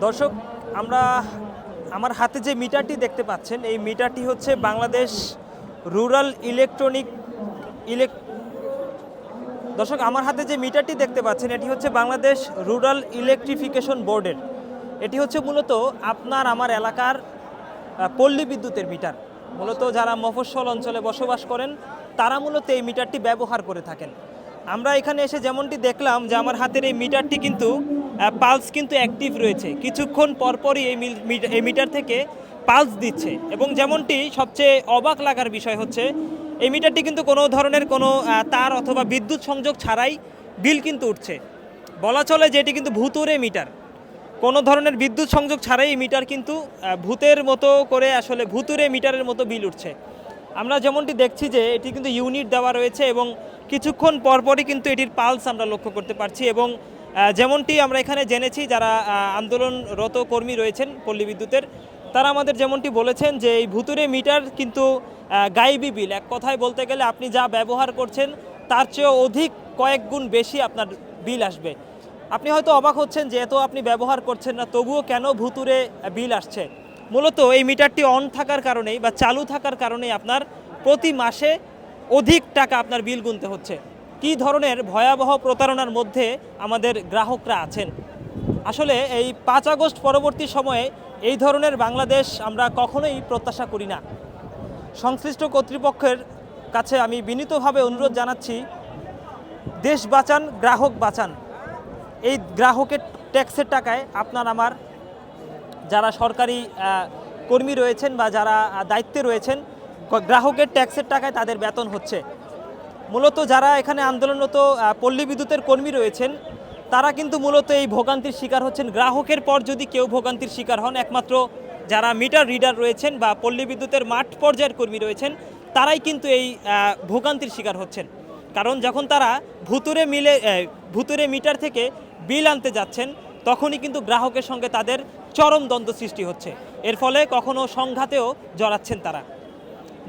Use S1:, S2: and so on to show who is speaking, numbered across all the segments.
S1: দর্শক, আমরা আমার হাতে যে মিটারটি দেখতে পাচ্ছেন, এই মিটারটি হচ্ছে বাংলাদেশ রুরাল দর্শক, আমার হাতে যে মিটারটি দেখতে পাচ্ছেন এটি হচ্ছে বাংলাদেশ রুরাল ইলেকট্রিফিকেশন বোর্ডের। এটি হচ্ছে মূলত আপনার আমার এলাকার পল্লী বিদ্যুতের মিটার। মূলত যারা মফস্বল অঞ্চলে বসবাস করেন তারা মূলত এই মিটারটি ব্যবহার করে থাকেন। আমরা এখানে এসে যেমনটি দেখলাম যে আমার হাতের এই মিটারটি কিন্তু পালস কিন্তু অ্যাক্টিভ রয়েছে, কিছুক্ষণ পরপরই এই মিটার থেকে পালস দিচ্ছে। এবং যেমনটি সবচেয়ে অবাক লাগার বিষয় হচ্ছে এই মিটারটি কিন্তু কোনো ধরনের কোনো তার অথবা বিদ্যুৎ সংযোগ ছাড়াই বিল কিন্তু উঠছে। বলা চলে যে এটি কিন্তু ভুতুড়ে মিটার, কোনো ধরনের বিদ্যুৎ সংযোগ ছাড়াই এই মিটার কিন্তু ভূতের মতো করে আসলে ভুতুড়ে মিটারের মতো বিল উঠছে। আমরা যেমনটি দেখছি যে এটি কিন্তু ইউনিট দেওয়া রয়েছে এবং কিছুক্ষণ পরপরই কিন্তু এটির পালস আমরা লক্ষ্য করতে পারছি। এবং যেমনটি আমরা এখানে জেনেছি যারা আন্দোলনরত কর্মী রয়েছেন পল্লী বিদ্যুতের, তারা আমাদের যেমনটি বলেছেন যে এই ভুতুড়ে মিটার কিন্তু গায়েবী বিল। এক কথায় বলতে গেলে আপনি যা ব্যবহার করছেন তার চেয়েও অধিক কয়েক গুণ বেশি আপনার বিল আসবে। আপনি হয়তো অবাক হচ্ছেন যে এত আপনি ব্যবহার করছেন না, তবুও কেন ভুতুড়ে বিল আসছে। মূলত এই মিটারটি অন থাকার কারণেই বা চালু থাকার কারণেই আপনার প্রতি মাসে অধিক টাকা আপনার বিল গুনতে হচ্ছে। কী ধরনের ভয়াবহ প্রতারণার মধ্যে আমাদের গ্রাহকরা আছেন। আসলে এই 5 আগস্ট পরবর্তী সময়ে এই ধরনের বাংলাদেশ আমরা কখনোই প্রত্যাশা করি না। সংশ্লিষ্ট কর্তৃপক্ষের কাছে আমি বিনীতভাবে অনুরোধ জানাচ্ছি, দেশ বাঁচান, গ্রাহক বাঁচান। এই গ্রাহকের ট্যাক্সের টাকায় আপনার আমার যারা সরকারি কর্মী রয়েছেন বা যারা দায়িত্বে রয়েছেন, গ্রাহকের ট্যাক্সের টাকায় তাদের বেতন হচ্ছে। মূলত যারা এখানে আন্দোলনরত পল্লী বিদ্যুতের কর্মী রয়েছেন তারা কিন্তু মূলত এই ভোগান্তির শিকার হচ্ছেন। গ্রাহকের পর যদি কেউ ভোগান্তির শিকার হন, একমাত্র যারা মিটার রিডার রয়েছেন বা পল্লী বিদ্যুতের মাঠ পর্যায়ের কর্মী রয়েছেন তারাই কিন্তু এই ভোগান্তির শিকার হচ্ছেন। কারণ যখন তারা ভুতুরে মিটার থেকে বিল আনতে যাচ্ছেন তখনই কিন্তু গ্রাহকের সঙ্গে তাদের চরম দ্বন্দ্ব সৃষ্টি হচ্ছে। এর ফলে কখনো সংঘাতেও জড়াচ্ছেন তারা।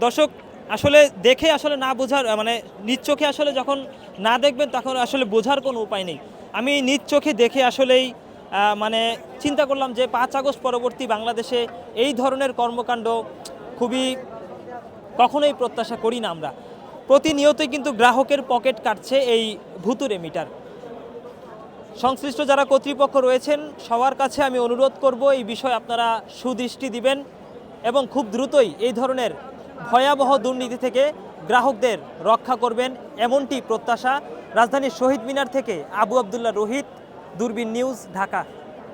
S1: দর্শক, আসলে দেখে আসলে না বোঝার মানে নিজ চোখে আসলে যখন না দেখবেন তখন আসলে বোঝার কোনো উপায় নেই। আমি নিজ চোখে দেখে আসলেই মানে চিন্তা করলাম যে 5 আগস্ট পরবর্তী বাংলাদেশে এই ধরনের কর্মকাণ্ড কখনোই প্রত্যাশা করি না আমরা। প্রতিনিয়তই কিন্তু গ্রাহকের পকেট কাটছে এই ভুতুরে মিটার। সংশ্লিষ্ট যারা কর্তৃপক্ষ রয়েছেন সবার কাছে আমি অনুরোধ করব এই বিষয়ে আপনারা সুদৃষ্টি দিবেন এবং খুব দ্রুতই এই ধরনের ভয়াবহ দুর্নীতি থেকে গ্রাহকদের রক্ষা করবেন, এমনটি প্রত্যাশা। রাজধানীর শহীদ মিনার থেকে আবু আবদুল্লাহ রোহিত, দূরবীন নিউজ, ঢাকা।